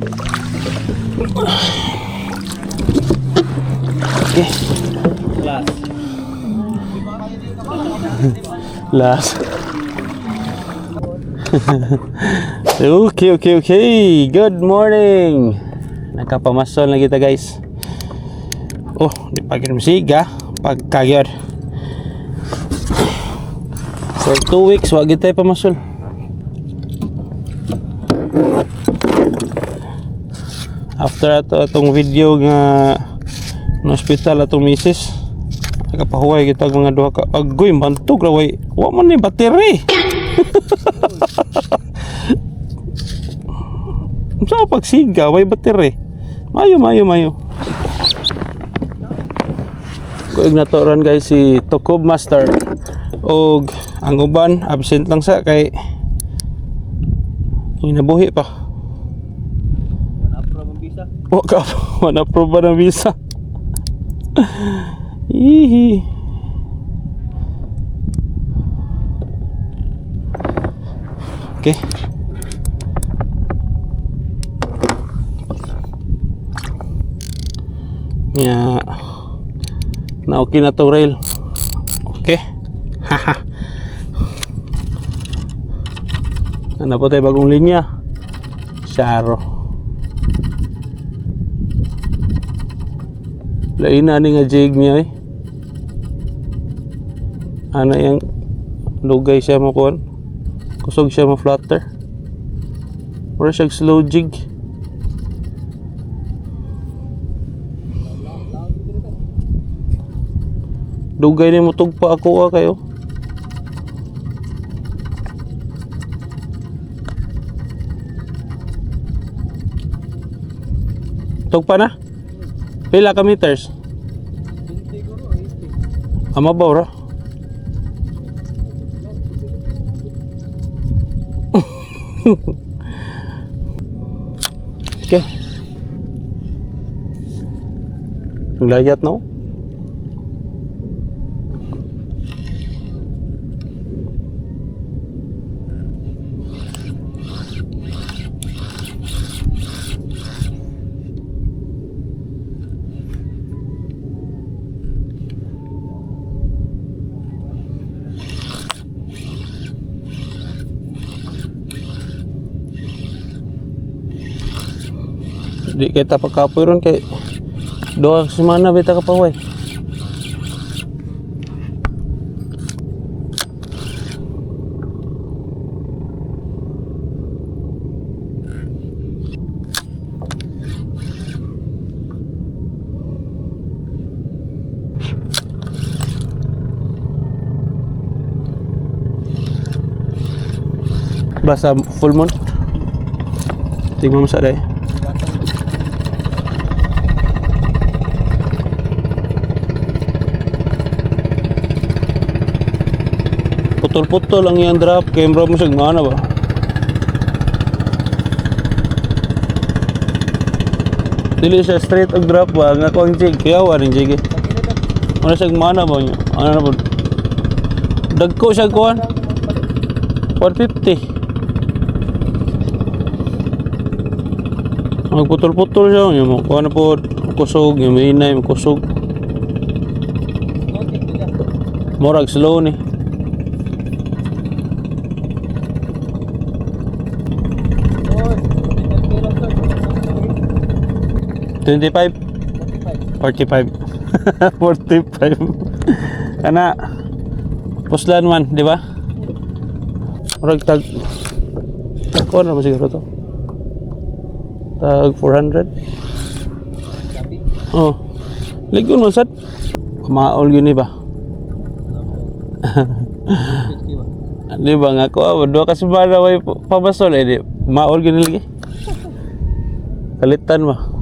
Okay. Last. Okay. Good morning. Nakapamasol na kita guys. Oh, di pagin musiga. Pagkagyod. For 2 weeks, wag tayo pamasol. After atong video nga no hospital atong misis, nakapahuway kita mga duha ka agoy bantog raway wa man ni battery. Sa pagsiga way battery mayo kuig na to ron guys si Tokob Master og ang uban absent lang sa kay inabuhi pa. Wala approve ba ng visa? Hihi. Okay. Ya. Na okay na to rail. Okay. Haha. Ano po tayo bagong linya? Sharo. Lain na nga jig niya eh. Ano yung lugay siya mo kuhan. Kusog siya mo flutter. Wala siya slow jig. Lugay ni mo tugpa ako kayo. Tugpa na? Pila ka meters? Ama ba ora? Okay. Layat no? Di kita pagkapoy ron kay doa semana beta kapaway. Basa full moon. Tingnan mo sa day. Putol-putol lang yung drop. Camera mo siya gana ba? Dili siya straight og drop ba? Nga ko ang jig. Kaya warin jig eh. Ano siya gana ba niya? Ano na po? Dagko siya kuhan. 150. Magputol-putol siya. Yung kuhan na po kusog. Yung may inay kusog. Morag slow ni. 25 45 45 kana puslan man di ba murag tag ko na ba siguro to tag 400 oh ligon mo sad maol yun ba di ba nga ko do kasi para way pabasol di maol yun lagi kalitan ba.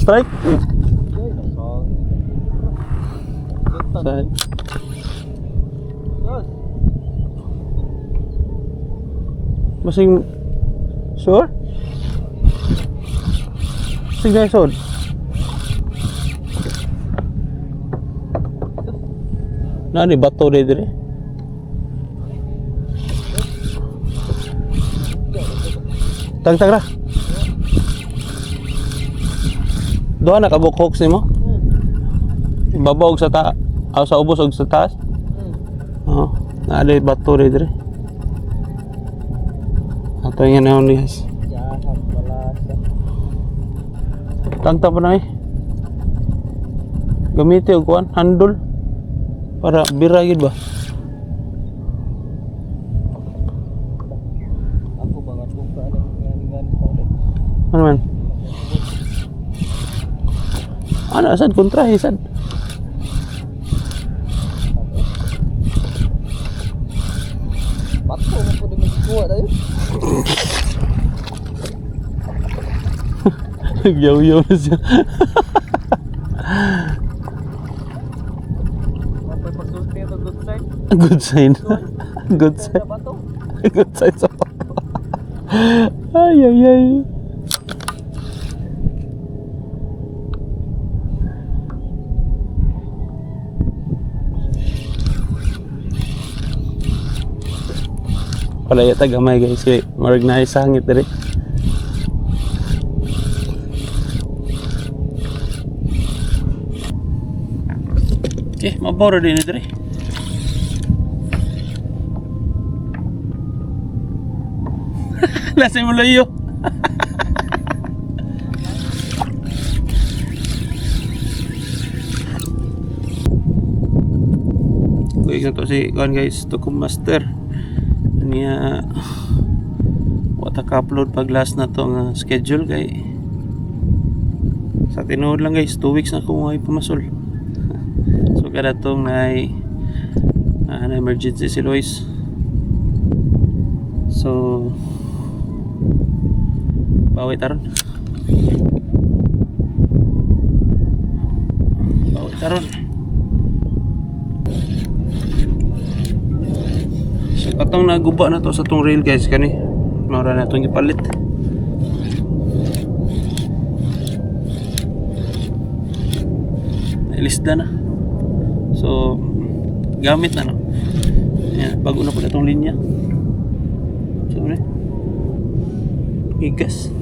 Strike. Side. Masing sure? Sige sod. Nani bato de dire? Tagtag ra. Doha na kabukok nimo. Ibabaw og sa ta, sa ubos og sa taas. Oh, ada bato rin dire. Ato yan na yun guys. Tangta pa na eh. Gamiti og kuan handle para biragid ba. Ako bangat buka ngani Ano man? Ano sad kontra sad. Bato mo po din kuha tayo. Yaw-yaw na siya. Mapay pagsulti ito good side. Good sign. Good sign. Sa bato. Good sign sa bato. Ay, ay, ay. Palaya tagamay guys. Kaya marag na isangit diri. Okay, maboro din ito rin. Lasay mo layo. Kuya na to si Kuan guys, Tukum Master. Niya wata ka-upload pag last na to nga schedule kay sa tinuod lang guys, 2 weeks na ko ay pumasol. So kada tong na emergency si Lois. So bawi taron. Bawi taron. So katong naguba na to sa tong rail guys kani. Mara na tong ipalit. Ilista na. So gamit na no. Yan, bago na po itong linya. So ne. Igas.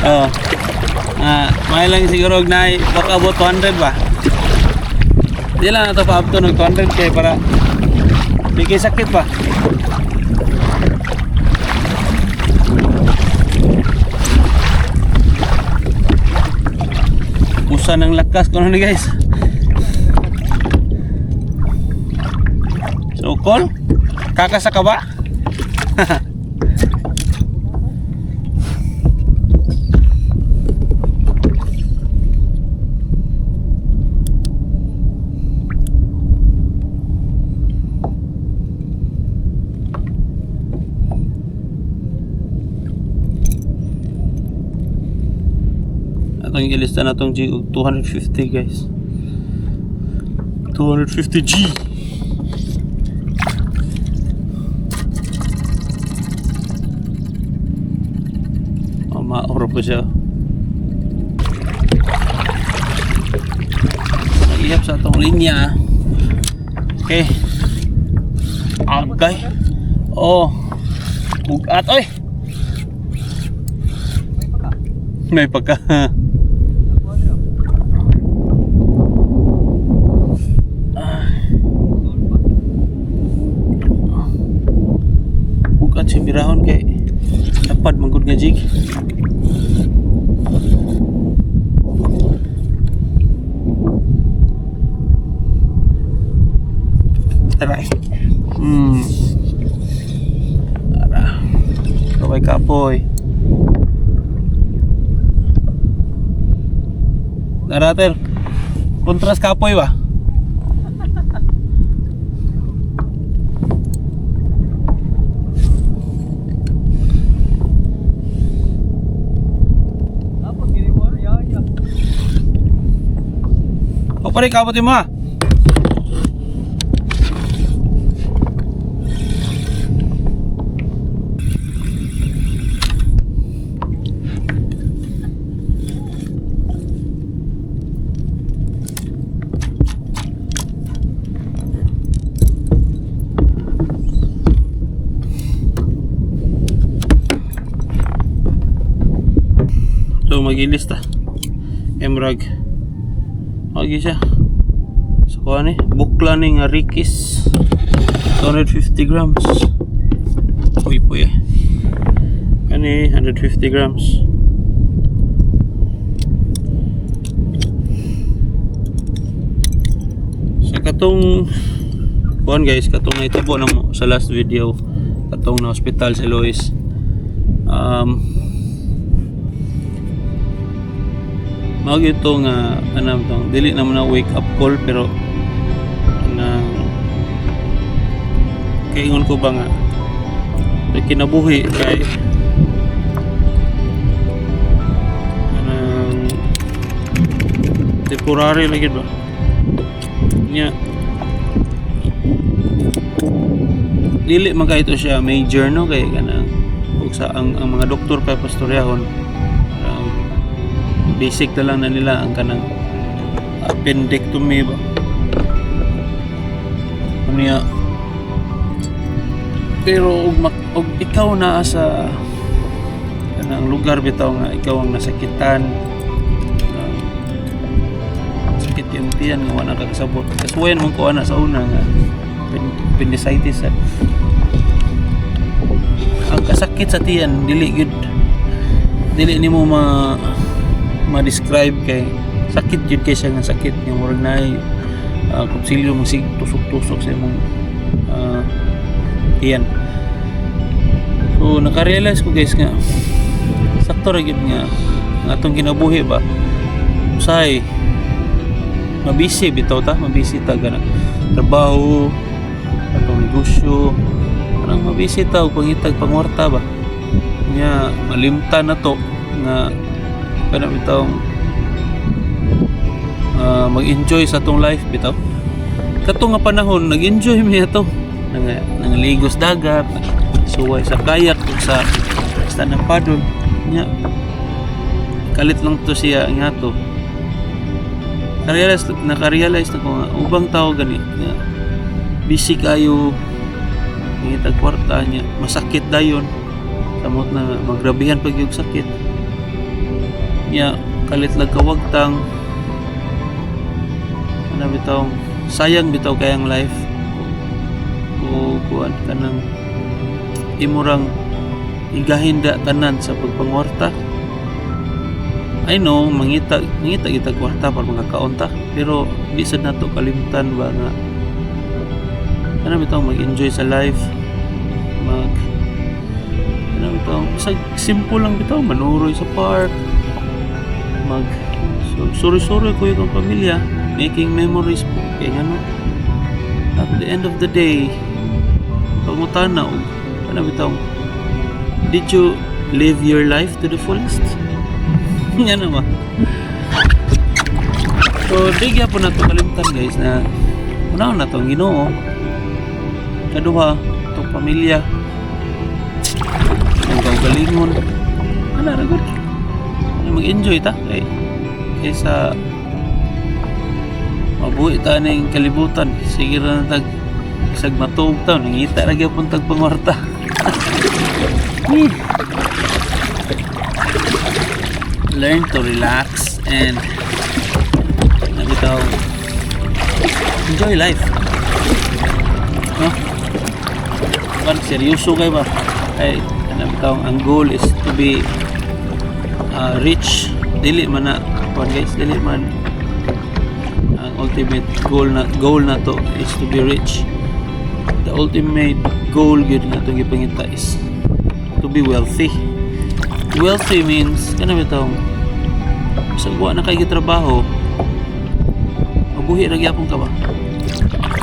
Oh. May lang siguro na baka abot 200 ba. Di lang na ito pa up to ng 200k para di kayo sakit pa. Usa ng lakas ko na ni guys. So call, kakasa ka ba? Atong ilista na itong G 250 guys. 250G. Oh, maurap ko siya. Ihap sa itong linya. Okay. Agay. Oh. Bugat oy. May pagka. Bugat si mirahon kay dapat manggod nga jig. Tara. Tara. Kaway kapoy. Narater. Kontras kapoy ba? Dapat gini mo ya. O pare kapot mo ha. mag-ilista. Emrag. Okay siya. So kuha ni. Bukla ni nga Ricky's. 250 grams. Uy po eh. Kani 150 grams. Sa katong kuhan guys, katong naitabo na sa last video, katong na hospital si Lois. Mao ito nga anam tong dili naman na wake up call, pero kaingon ko ba nga kinabuhi kay temporary lagi ba nya dili man kay ito siya major no, kay kana ug sa ang mga doktor pa pastoryahon basic na lang na nila ang kanang appendectomy ba niya. Pero og ikaw na sa kanang lugar bitaw nga ikaw ang nasakitan, sakit yung tiyan nga wala ka kasabot, kasuwayan mong ko ana sa una nga appendicitis. Ang kasakit sa tiyan dili nimo ma-describe kay sakit yun, kay siya nga sakit yung murag naay kutsilyo masig tusok-tusok sa imong iyan. So naka-realize ko guys nga sakto ra gyud nga atong kinabuhi ba usay mabisi bitaw ta, mabisi ta gana trabaho atong negosyo, parang mabisi ta og pangitag pangwarta ba nya malimtan na to nga kana bitaw mag-enjoy sa atong life bitaw. Kato nga panahon nag-enjoy mi ato nangaligos dagat, suway sa kayak ug sa stand-up paddle nya kalit lang to siya nga to. Naka-realize na ko nga ubang tao gani nga busy kayo ngitag kwarta nya masakit dayon samot na magrabihan pag yung sakit nya kalit lang kawagtang ano bitaw sayang bitaw kayang life o kuan kanang imurang igahinda tanan sa pagpangwarta. I know mangita kita kwarta para makakaunta, pero di sad nato kalimtan ba nga ano bitaw mag-enjoy sa life, ano bitaw simple lang bitaw manuroy sa park, sorry ko yung pamilya, making memories po kay ano at the end of the day pangutana og ano bitaw, did you live your life to the fullest? Yan naman. So di gyapon nato kalimtan guys na una na tong Ginoo, kaduha tong pamilya, ang kaugalingon ana ra gud mag-enjoy ta kaysa mabuhi ta ning kalibutan. Sige ra na tag isag matuog ta nangita ra gyapon tag pangwarta. Learn to relax and enjoy life, no? Kan seryoso kay ba ay ang goal is to be rich, dili man na guys, dili man ang ultimate goal na to is to be rich. The ultimate goal gyud nga itong gipangita is to be wealthy. Wealthy means kana bitaw sa wa na kay gitrabaho mabuhi ra gyapon ka ba,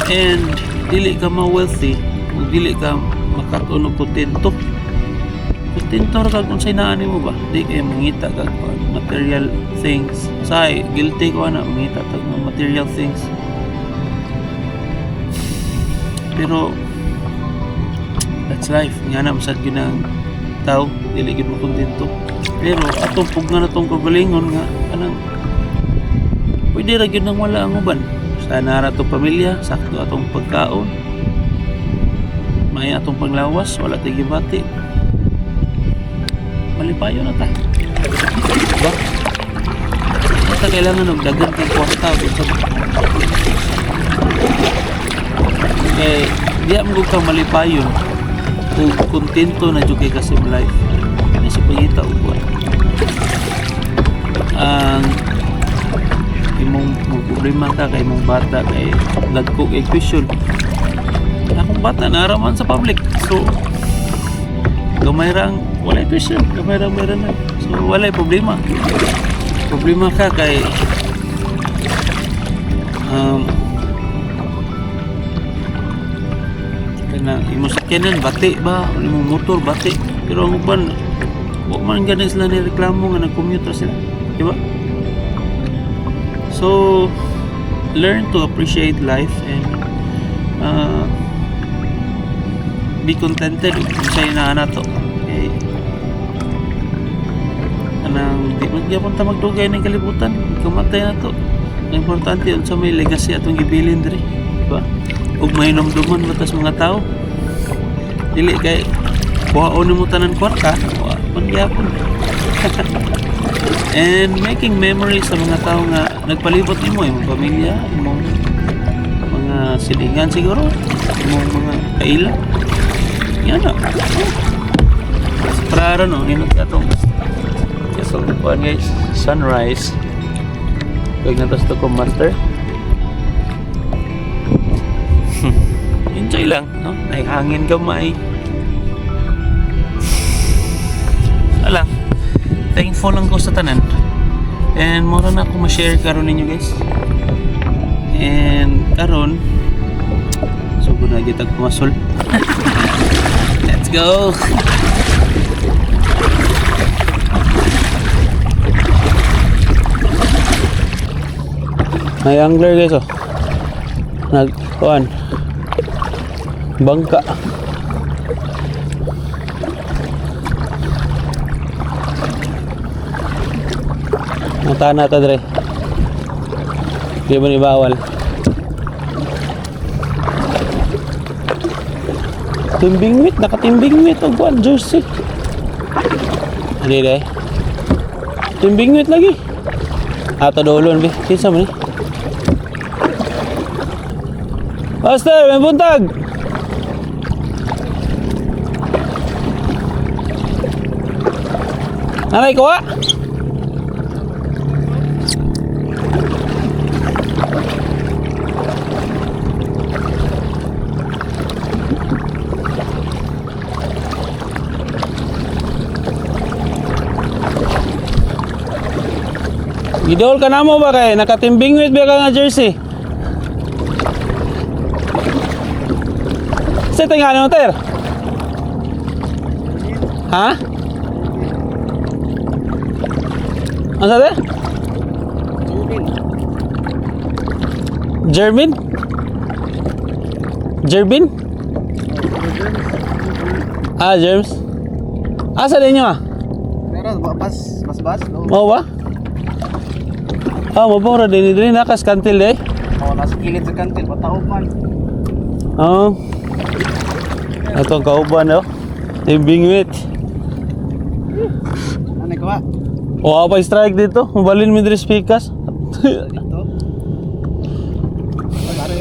and dili ka ma-wealthy ug dili ka makaton og kontento ra kag unsay naa nimo ba, di kay mangita kag material things. Say guilty ko ana mangita tag material things, pero that's life nga na masad gyud ang tao, dili gyud mo kontento. Pero atong pugna na tong kagalingon nga kanang pwede ra gyud nang wala ang uban. Sana ra to pamilya, sakto atong pagkaon, may atong panglawas, wala tay gibati, malipayo na ta, diba? ta kailangan og dagan kay kwarta ug sa di mo ka malipayon kung kontento na jud kay kasi mo life na si pangita ug kuan ang imong problema ka kay imong bata kay dagko kay question akong bata naraman sa public so gamay rang wala question gamay rang meron na so wala problema ka kay na imo sakyanan bati ba o imong motor bati pero ang uban wa man ganing sila ni reklamo nga nag-commute sila di ba so learn to appreciate life and be contented kung sa'yo na nato okay anang di magyapon ta magdugay ng kalibutan kamatay na to ang importante yun sa may legacy atong gibilin diri di ba ug mainomduman batas mga tao dili kay kuhaon mo tanan kwarta wa man gyapon and making memories sa mga tao nga nagpalibot nimo imong pamilya imong mga silingan siguro imong mga kaila yan na para no inot atong so kuan guys sunrise kag natas to ko master enjoy lang, no? Ay hangin gamay. Alang, thankful lang ko sa tanan. And mura na ako ma-share karon ninyo guys. And karon so na kita kumasol. Let's go. May angler guys oh. Nagkuan. Bangka mata na ito dre di ba ni bawal timbing wit nakatimbing wit o buwan jersey ano dre timbing wit lagi ato dolon be kinsa mo ni Master may buntag nanay ko ah gidol ka na mo ba kay nakatimbing wit ba ka nga jersey sa tingnan mo ter ha ano sabi? Jermin? Jerbin? Ah, germs? Asa din nyo ah? Pero bas. Mau ba? Ah, mabura din nakas kantil eh. Oh, nasa kilid sa kantil, pataog man. Oh. Ito ang kauban oh. Timbing wit. Ano ko ba? O apa strike dito? Mabalin mi diri speakers. Dito.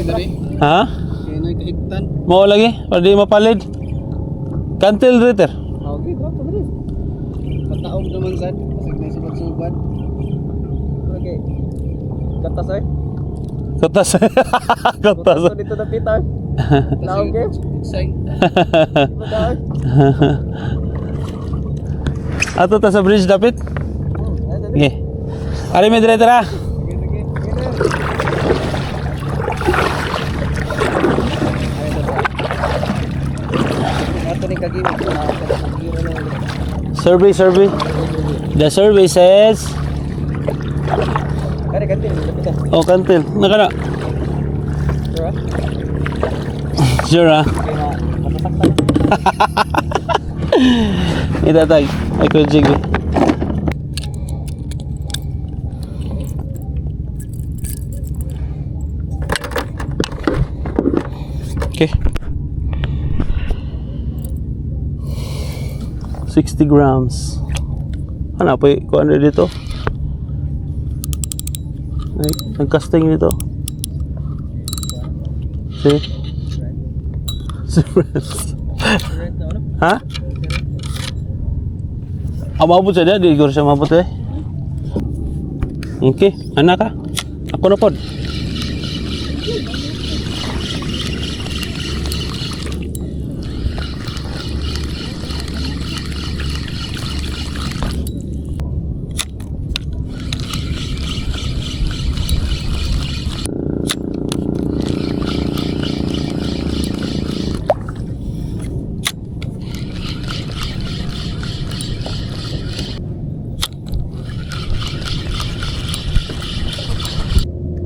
Dari. Ha? Kaya kahigtan. Mao lagi, pwede mapalid. Kantil ritter. Okay, drop diri. Pataog naman sad, kasi na subad-subad. Okay. Katas ay. Katas. Katas. Dito na pitang. Naog game. Say. Ato ta sa bridge dapit. Okay. Ari mi dire tara. Survey. The survey says kantil. oh kantil. Nakana. Sure ah. Itatag. Ay ko jig. Okay. 60 grams. Ano po ko ano dito? Nag-casting nito. See? Ha? Mabot siya dyan, di ko siya mabot eh. Okay, anak ka? Ako na pod.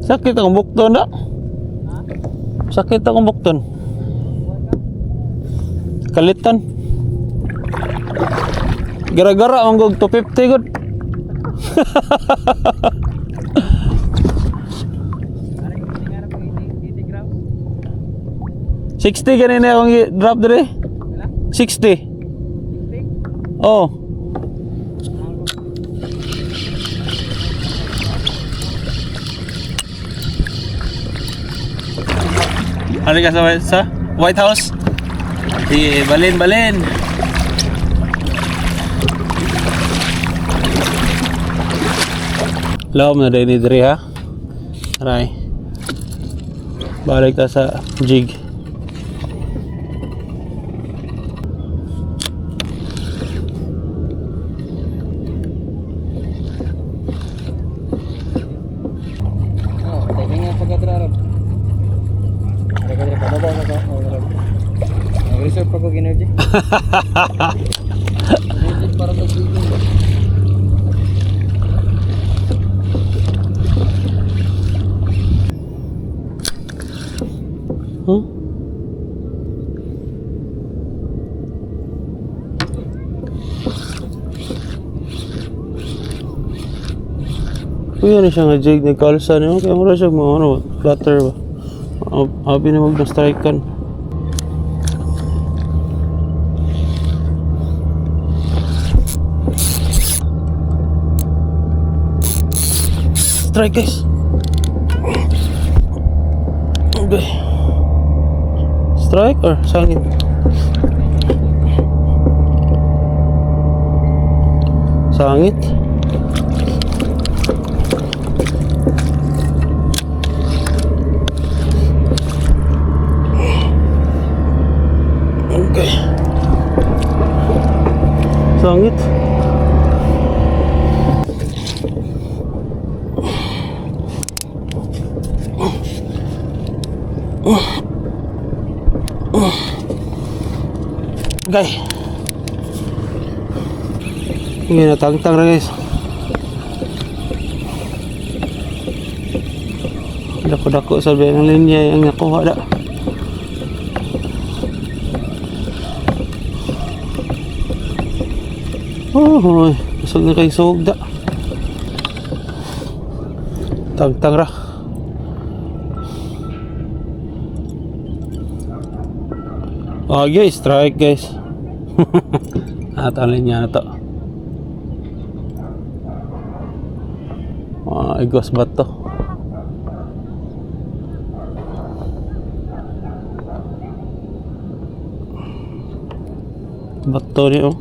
Sakit akong bukton na. Sakit akong bukton. Kalitan. Gara-gara ang gog 250 gud. 60 ganina akong drop dire. 60. Oh. Ano ka sa White House? Sige, balin. Lawom na din diri ha. Aray. Balik ka sa jig. Oh, tayo nga pagkadrarap. Nag-reserve pa ko energy. Energy para mag-swimming. Kuya na siya nga jig, nagkalsa niyo. Kaya mura siya mga ano, flutter ba? Habi na mag-strike kan. Strike guys. Okay. Strike or sangit? Sangit. Okay. Sangit. Okay. Ini natangtang na guys. Dako-dako sabi ng linya yang nakuha da. Oh, busog na kay sugda da. Tangtang ra. Okay, strike guys. Natalin niya na to. Igos ba to? Bato niyo.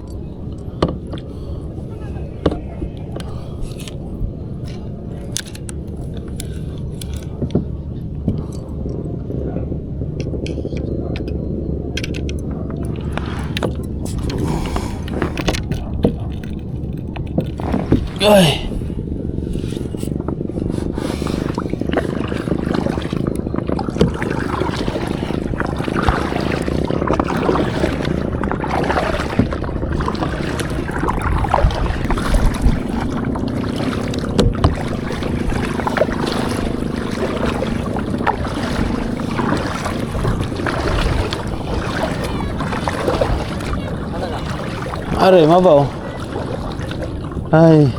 Ay. Are, mabaw. Ay.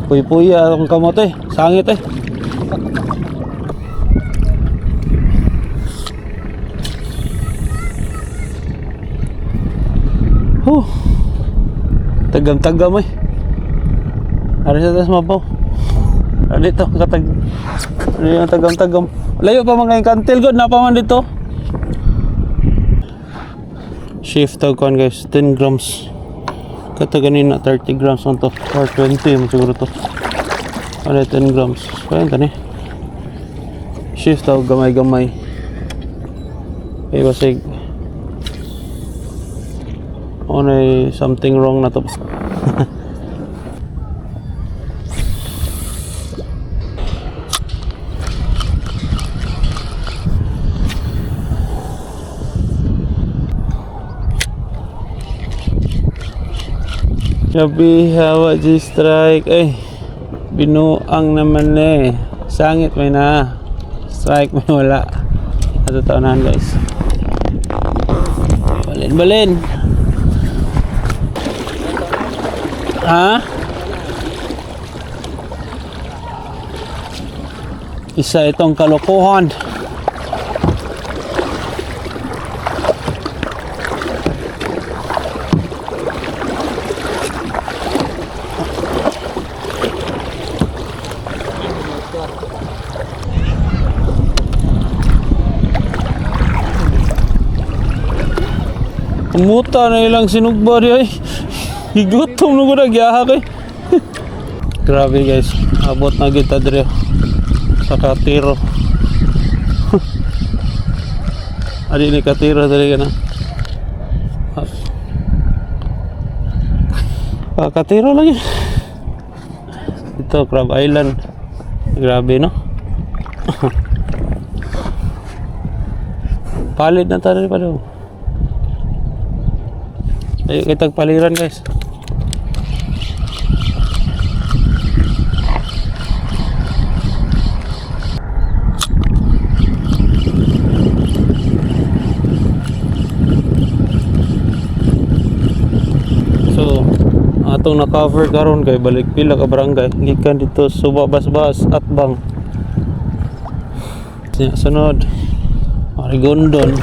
Puy-puy ang kamot eh. Sangit eh. Tagam-tagam eh. Are sa taas mabaw. Dito, katag. Ano yung tagam-tagam. Layo pa mga yung kantil god. Napaman dito. Shift tag kuan guys. 10 grams. Kata ganina 30 grams on to. Or 20 mo siguro to. Ano 10 grams. Kaya tani. Shift tag gamay-gamay. Okay, basig. Onay something wrong na to. Sabi hawa di strike binuang naman sangit may na strike may wala ato taonan guys balin ha isa itong kalokohan Umuta na ilang sinugba di ay. Higutom nung ko nagyaha kay. Grabe guys. Abot na kita dire. Sa katiro. Adi ni katiro dali ka na. Katiro lagi. Ito Crab Island. Grabe no. Palit na tayo pa daw. Ayo kita paliran guys. So atong na-cover karon kay balik pila ka barangay gikan dito Suba Basbas at Bang. Sunod Marigondon.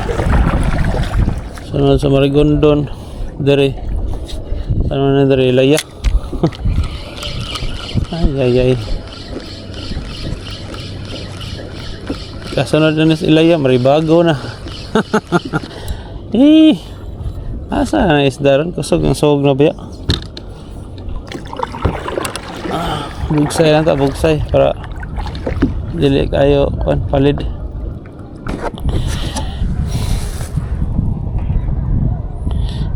Sunod sa Marigondon dari ano na dari Ilaya. ay kasunod na sa Ilaya Maribago na. Asa na isdaran kusog ang sog na biya. Bugsay lang ta bugsay para dili kayo palid.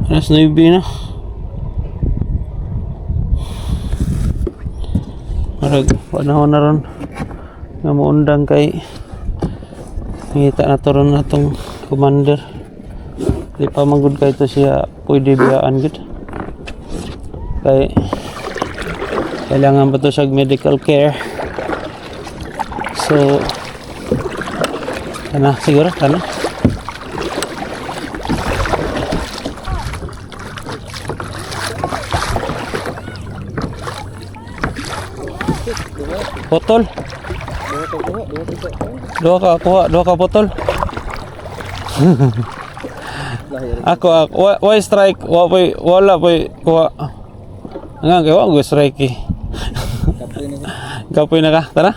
Alas 9 na. Marag panahon na ron nga muundang kay ngita na to ron atong commander. Di pa manggod kay to siya pwede biyaan gud. Kay kailangan pa to siya medical care. So kana siguro kana botol. Dua ka botol. Ako why strike wala poy kuha. Nga kay wa go strike. Kapoy na ka, tara.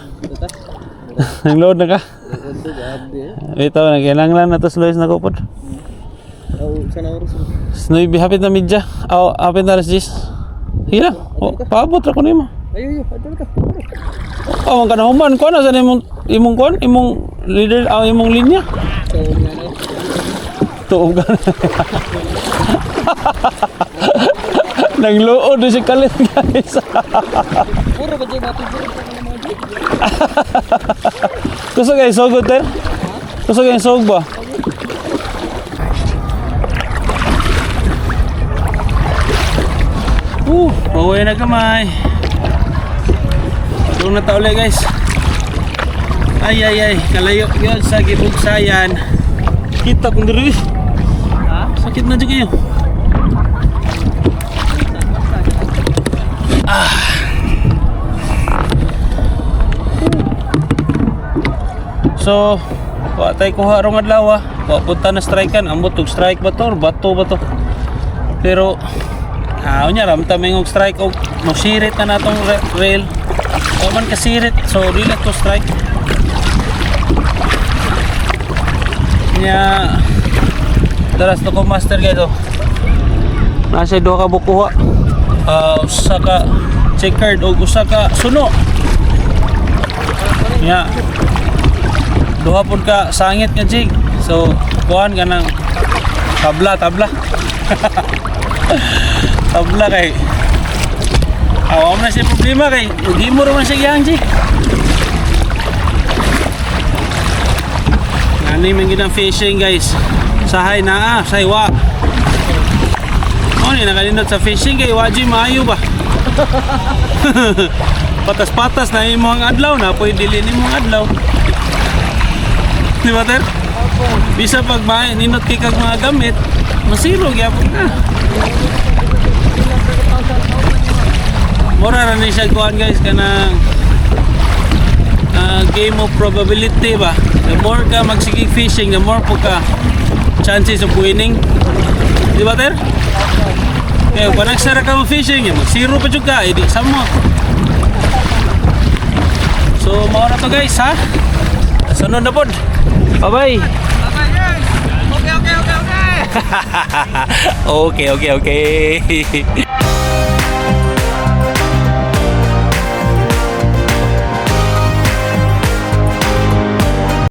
Ang load na ka. Ito na kinanglan na to slows na ko pod. Sana oras. 9 hapit na midya. Hapit na alas 10. Hila. Paabot ra ko nimo. Ayo, adto ka. Oh, man kana human ko na sa imong kon, imong leader, imong linya. Tuog na. Nangluod si kalit guys. Puro ba dyan natin Gusto kayo sogod ter? Gusto kayo sog ba? Pauwi na kamay. Doon na tauli guys. Ay, kalayo yun sa Gibugsayan. Kita kong diri. Sakit na dyan kayo. So, wa tay kuha rong adlaw. Wa punta na strikean. Ambot og strike ba to? Bato ba to? Pero unya ram ta mingog strike og mosirit na natong rail. Waman kasirit, so di na to strike. Nya daras to ko master guys oh. Nasa duha ka bukuha. Usa ka checkered o usa ka suno. Nya duha pud ka sangit nga jig. So kuan ka ng tabla. Tabla kay awa na siya problema kay hindi mo naman siya yang jig. Nani man gid ang fishing guys. Sahay na saywa. Oh ni nakalinot sa fishing kay waji maayo ba. Patas-patas na imo ang adlaw na pwede dilin imo ang adlaw. Di ba ter? Bisa pag ninot kay kag mga gamit, masiro gyapon na. Mura ra ni siya kuan guys kanang game of probability ba. The more ka magsigig fishing, the more po ka chances of winning. Di ba ter? Kaya kung nagsara ka mo fishing, mag-zero pa dyan ka, hindi samo. So mauna to guys ha. Sunod na pod. Bye bye. Okay. Okay.